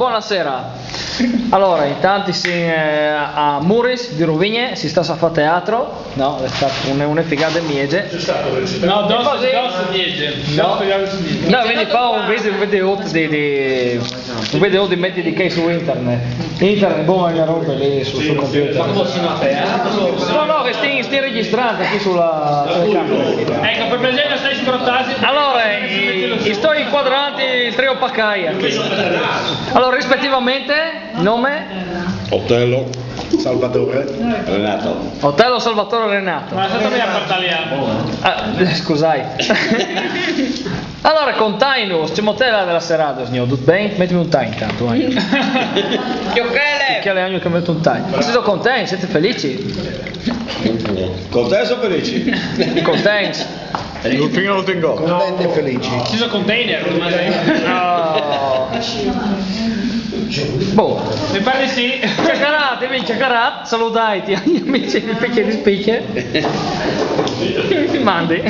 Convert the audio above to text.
buonasera. Allora, intanto a Muris di Rovigne si sta a fare teatro, no, è stato una figata miege. No, dosso miege. No, quindi fa un video di metti di che su internet. Internet, buona roba lì sul computer. Ma come si fa teatro? No, che stai registrando qui sulla telecamera. Ecco, per esempio stai sbrottati. Allora, sto inquadrando il trio Paccaia. Allora, rispettivamente, nome? Otello, Salvatore, Renato. Otello Salvatore Renato. Ma lasciatemi a partagliare. Scusai. Allora, contai-nos, c'è motella della serata, signor, tutto bene? Mettimi un time intanto. Che le che metto un time. Siete contenti? Siete felici? Contenti o felici? Contenti? Il finger lo tengo. Contenti e felici. Ci sono container. No. Boh. Mi pare di sì. Ciacarat, salutai gli amici di Spicche. Mandi.